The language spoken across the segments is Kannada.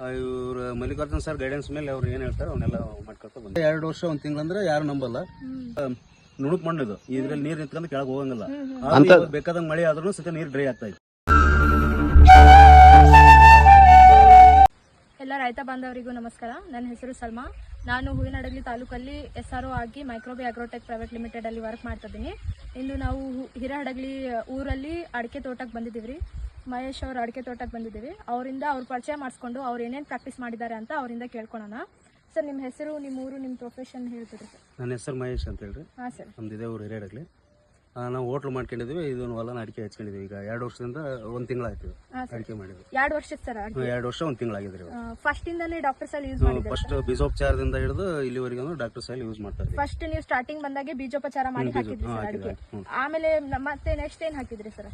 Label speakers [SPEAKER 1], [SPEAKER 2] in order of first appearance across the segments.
[SPEAKER 1] ಇವ್ರು ಮಲ್ಲಿಕಾರ್ಜುನ್ ಸರ್ ಗೈಡೆನ್ಸ್ ಮೇಲೆ ಅವ್ರು ಏನ್ ಹೇಳ್ತಾರೆ ಅವನ್ನೆಲ್ಲ ಮಾಡ್ಕೊಳ್ತಾ ಬಂದ 2 ವರ್ಷ 1 ತಿಂಗಳಂದ್ರೆ ಯಾರು ನಂಬಲ್ಲ. ನುಣುಕ್ ಮಣ್ಣಿದು ಇದ್ರಲ್ಲಿ ನೀರ್ ನಿಂತ್ಕೊಂಡು ಕೆಳಗೆ ಹೋಗಂಗಿಲ್ಲ. ಬೇಕಾದಂಗ ಮಳೆ ಆದ್ರೂ ಸತ ನೀರ್ ಡ್ರೈ ಆಗ್ತಾ ಇದೆ.
[SPEAKER 2] ಎಲ್ಲ ರೈತ ಬಾಂಧವರಿಗೂ ನಮಸ್ಕಾರ. ನನ್ನ ಹೆಸರು ಸಲ್ಮಾ. ನಾನು ಹೂವಿನಡಗಲಿ ತಾಲೂಕಲ್ಲಿ SRO ಆಗಿ ಮೈಕ್ರೋಬಿ ಅಗ್ರೋಟೆಕ್ ಪ್ರೈವೇಟ್ ಲಿಮಿಟೆಡ್ ಅಲ್ಲಿ ವರ್ಕ್ ಮಾಡ್ತಾ ಇದ್ದೀನಿ. ಇಂದು ನಾವು ಹಿರೇಹಡಗಲಿ ಊರಲ್ಲಿ ಅಡಿಕೆ ತೋಟಕ್ಕೆ ಬಂದಿದ್ದೀವಿ ರೀ. ಮಹೇಶ್ ಅವ್ರ ಅಡಿಕೆ ತೋಟಕ್ಕೆ ಬಂದಿದ್ದೀವಿ. ಅವರಿಂದ ಅವ್ರ ಪರಿಚಯ ಮಾಡಿಸ್ಕೊಂಡು ಅವ್ರು ಏನೇನು ಪ್ರಾಕ್ಟೀಸ್ ಮಾಡಿದ್ದಾರೆ ಅಂತ ಅವರಿಂದ ಕೇಳ್ಕೊಳ್ಳೋಣ. ಸರ್, ನಿಮ್ಮ ಹೆಸರು, ನಿಮ್ಮ ಊರು, ನಿಮ್ಮ ಪ್ರೊಫೆಷನ್ ಹೇಳ್ತಿದ್ರಿ ಸರ್?
[SPEAKER 1] ನನ್ನ ಹೆಸರು ಮಹೇಶ್ ಅಂತ ಹೇಳ್ರಿ.
[SPEAKER 2] ಹಾಂ ಸರ್.
[SPEAKER 1] ನಮ್ದು ಇದೇ ಊರು ಹಿರೇಹಡಗಲಿ. ನಾವು ಹೋಟ್ಲು ಮಾಡ್ಕೊಂಡಿದ್ವಿ. ಇದನ್ನು ಹೊಲನ ಅಡಿಕೆ ಹಚ್ಕೊಂಡಿದ್ವಿ. ಈಗ 2 ವರ್ಷದಿಂದ 1 ತಿಂಗಳಾಯ್ತು ಅಡಿಕೆ ಮಾಡಿದ್ವಿ.
[SPEAKER 2] 2 ವರ್ಷದ ಸರ್?
[SPEAKER 1] 2 ವರ್ಷ 1 ತಿಂಗಳಾಗಿದ್ರಿ.
[SPEAKER 2] ಫಸ್ಟ್ ಇಂದಾನೆ ಡಾಕ್ಟರ್ ಸಾಯಿಲ್ ಯೂಸ್ ಮಾಡಿದ್ರಿ?
[SPEAKER 1] ಫಸ್ಟ್ ಬೀಜೋಪಚಾರದಿಂದ ಹಿಡಿದು ಇಲ್ಲಿವರೆಗೂ ಡಾಕ್ಟರ್ ಸಾಯಿಲ್ ಯೂಸ್ ಮಾಡ್ತಾ ಇದ್ದೀವಿ.
[SPEAKER 2] ಫಸ್ಟ್ ನೀವು ಸ್ಟಾರ್ಟಿಂಗ್ ಬಂದಾಗೆ ಬೀಜೋಪಚಾರ ಮಾಡಿ ಹಾಕಿದ್ರಿ ಸರ್ ಅಡಿಕೆ. ಆಮೇಲೆ ಮತ್ತೆ ನೆಕ್ಸ್ಟ್ ಏನ್ ಹಾಕಿದ್ರಿ ಸರ್?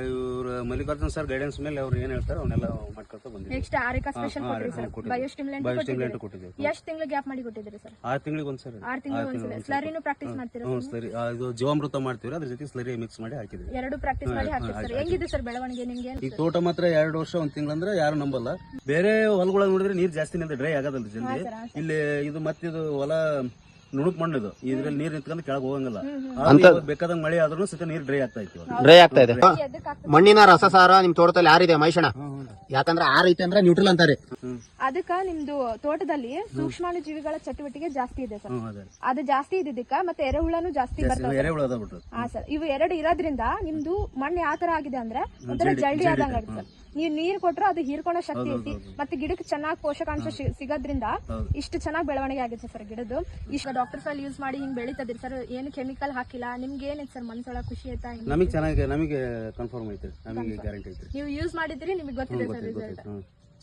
[SPEAKER 1] ಇವ್ರು ಮಲ್ಲಿಕಾರ್ಜುನ್ ಸರ್ ಗೈಡೆನ್ಸ್ ಮೇಲೆ ಅವ್ರು ಏನ್ ಹೇಳ್ತಾರೆ ಅವನ್ನೆಲ್ಲ ಮಾಡ್ಕೊಳ್ತಾ ಬಂದಿದ್ದೀವಿ.
[SPEAKER 2] ನೆಕ್ಸ್ಟ್ ಆರಿಕಾ ಸ್ಪೆಷಲ್ ಕೊಟ್ಟಿರಿ ಸರ್? ಬಯೋಸ್ಟಿಮ್ಯುಲೆಂಟ್ ಕೊಟ್ಟಿದ್ದೀವಿ. ಎಷ್ಟು ತಿಂಗಳು ಗ್ಯಾಪ್ ಮಾಡಿ ಕೊಟ್ಟಿದ್ರಿ ಸರ್?
[SPEAKER 1] 6 ತಿಂಗಳಿಗೆ ಒಂದ್ಸರಿ.
[SPEAKER 2] 6 ತಿಂಗಳಿಗೆ ಒಂದ್ಸರಿ. ಸ್ಲರಿನೂ ಪ್ರಾಕ್ಟೀಸ್ ಮಾಡ್ತೀರಾ?
[SPEAKER 1] ಸ್ಲರಿ ಇದು ಜೀವಾಮೃತ ಮಾಡ್ತೀವಿ, ಅದ್ರ ಜೊತೆ ಸ್ಲರಿ ಮಿಕ್ಸ್ ಮಾಡಿ ಹಾಕಿದ್ವಿ.
[SPEAKER 2] 2 ಪ್ರಾಕ್ಟೀಸ್ ಮಾಡಿ ಹಾಕಿದ್ರಿ ಸರ್. ಹೆಂಗಿದೆ ಸರ್ ಬೆಳವಣಿಗೆ ನಿಮ್ಗೆ?
[SPEAKER 1] ಈ ತೋಟ ಮಾತ್ರ 2 ವರ್ಷ 1 ತಿಂಗಳಂದ್ರೆ ಯಾರು ನಂಬಲ್ಲ. ಬೇರೆ ಹೊಲಗಳ ನೋಡಿದ್ರೆ ನೀರ್ ಜಾಸ್ತಿ ನಿಂತ ಡ್ರೈ ಆಗೋದಲ್ಲ ಜಲ್ದಿ. ಇಲ್ಲಿ ಇದು ಮತ್ತಿದು ಹೊಲ ನುಣುಕ್ ಮಣ್ಣಿದು ಇದ್ರಲ್ಲಿ ನೀರ್ ನಿಂತ್ಕೊಂಡು ಕೆಳಗೆ ಹೋಗಂಗಿಲ್ಲ. ಬೇಕಾದಂಗ ಮಳೆ ಆದ್ರೂ ಸತ ನೀರ್ ಡ್ರೈ ಆಗ್ತಾ ಇದೆ.
[SPEAKER 3] ಮಣ್ಣಿನ ರಸಸಾರ ನಿಮ್ ತೋಟದಲ್ಲಿ ಯಾರಿದೆ ಮೈಷಣ? ಯಾಕಂದ್ರೆ ಐತೆ ಅಂದ್ರೆ ನ್ಯೂಟ್ರಲ್ ಅಂತಾರೆ.
[SPEAKER 2] ಅದಕ್ಕ ನಿಮ್ದು ತೋಟದಲ್ಲಿ ಸೂಕ್ಷ್ಮಾಣು ಜೀವಿಗಳ ಚಟುವಟಿಕೆ ಜಾಸ್ತಿ ಇದೆ ಸರ್. ಅದು ಜಾಸ್ತಿ ಇದ್ದಿದ್ದಕ್ಕ ಮತ್ತೆ ಎರೆಹುಳನು ಜಾಸ್ತಿ ಬರ್ತದೆ. ಹಾ ಸರ್. ಇವು 2 ಇರೋದ್ರಿಂದ ನಿಮ್ದು ಮಣ್ಣು ಯಾವ ತರ ಆಗಿದೆ ಅಂದ್ರೆ ಒಂಥರ ಜಲ್ದಿ ಆದಂಗ ಆಗಿದೆ ಸರ್. ನೀವು ನೀರ್ ಕೊಟ್ರೆ ಅದು ಹೀರ್ಕೊಳ್ಳೋ ಶಕ್ತಿ ಐತಿ. ಮತ್ತೆ ಗಿಡಕ್ಕೆ ಚೆನ್ನಾಗಿ ಪೋಷಕಾಂಶ ಸಿಗೋದ್ರಿಂದ ಇಷ್ಟು ಚೆನ್ನಾಗಿ ಬೆಳವಣಿಗೆ ಆಗಿದೆ ಸರ್ ಗಿಡದ್ದು. ಇಷ್ಟ ಡಾಕ್ಟರ್ ಸಾಯಿಲ್ ಯೂಸ್ ಮಾಡಿ ಹಿಂಗ್ ಬೆಳೀತದ್ರಿ ಸರ್. ಏನು ಕೆಮಿಕಲ್ ಹಾಕಿಲ್ಲ. ನಿಮ್ಗೆ ಏನಿತ್ತು ಸರ್ ಮನ್ಸೊಳಗೆ ಖುಷಿ ಆಯ್ತಾ?
[SPEAKER 1] ನಮಗೆ ಕನ್ಫರ್ಮ್ ಐತೆ, ನಮಗೆ ಗ್ಯಾರಂಟಿ ಐತೆ.
[SPEAKER 2] ನೀವು ಯೂಸ್ ಮಾಡಿದ್ರಿ, ನಿಮಗೆ ಗೊತ್ತಿದೆ ಸರ್ ರಿಸಲ್ಟ್?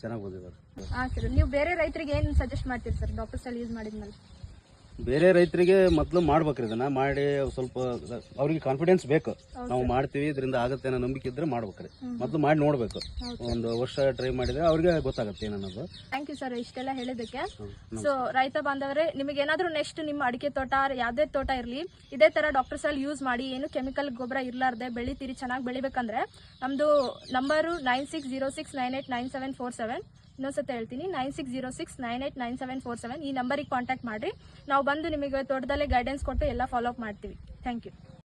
[SPEAKER 1] ಚೆನ್ನಾಗಿ ಬಂದಿದ್ದಾರೆ.
[SPEAKER 2] ಹಾ ಸರ್. ನೀವು ಬೇರೆ ರೈತರಿಗೆ ಏನ್ ಸಜೆಸ್ಟ್ ಮಾಡ್ತೀರಿ ಸರ್ ಡಾಕ್ಟರ್ ಸಾಯಿಲ್ ಯೂಸ್ ಮಾಡಿದ್ಮೇಲೆ?
[SPEAKER 1] ಬೇರೆ ರೈತರಿಗೆ ಮೊದ್ಲು ಮಾಡ್ಬೇಕ್ರಿ. ಇದನ್ನ ಮಾಡಿ ಸ್ವಲ್ಪ ಅವ್ರಿಗೆ ಕಾನ್ಫಿಡೆನ್ಸ್ ಬೇಕು. ನಾವು ಮಾಡ್ತೀವಿ, ಇದರಿಂದ ಆಗುತ್ತೆ ಅನ್ನೋ ನಂಬಿಕೆ ಇದ್ರೆ ಮಾಡ್ಬೇಕ್ರಿ. ಮೊದ್ಲು ಮಾಡಿ ನೋಡ್ಬೇಕು. 1 ವರ್ಷ ಟ್ರೈ ಮಾಡಿದ್ರೆ ಅವ್ರಿಗೆ ಗೊತ್ತಾಗುತ್ತೆ ಏನನ್ನೋದು.
[SPEAKER 2] ಥ್ಯಾಂಕ್ ಯು ಸರ್ ಇಷ್ಟೆಲ್ಲ ಹೇಳಿದಕ್ಕೆ. ಸೊ ರೈತ ಬಾಂಧವರೇ, ನಿಮಗೆ ಏನಾದ್ರು ನೆಕ್ಸ್ಟ್ ನಿಮ್ಮ ಅಡಿಕೆ ತೋಟ ಯಾವ್ದೇ ತೋಟ ಇರ್ಲಿ, ಇದೇ ತರ ಡಾಕ್ಟರ್ ಸಾಯಿಲ್ ಯೂಸ್ ಮಾಡಿ ಏನು ಕೆಮಿಕಲ್ ಗೊಬ್ಬರ ಇರ್ಲಾರ್ದೆ ಬೆಳಿತೀರಿ, ಚೆನ್ನಾಗಿ ಬೆಳಿಬೇಕಂದ್ರೆ ನಮ್ದು ನಂಬರು 9606989747. ಇನ್ನೊಂದ್ಸತಿ ಹೇಳ್ತೀನಿ, 9606989747. ಈ ನಂಬರಿಗೆ ಕಾಂಟ್ಯಾಕ್ಟ್ ಮಾಡ್ರಿ. ನಾವು ಬಂದು ನಿಮಗೆ ತೋಟದಲ್ಲೇ ಗೈಡೆನ್ಸ್ ಕೊಟ್ಟು ಎಲ್ಲ ಫಾಲೋ ಅಪ್ ಮಾಡ್ತೀವಿ. Thank you.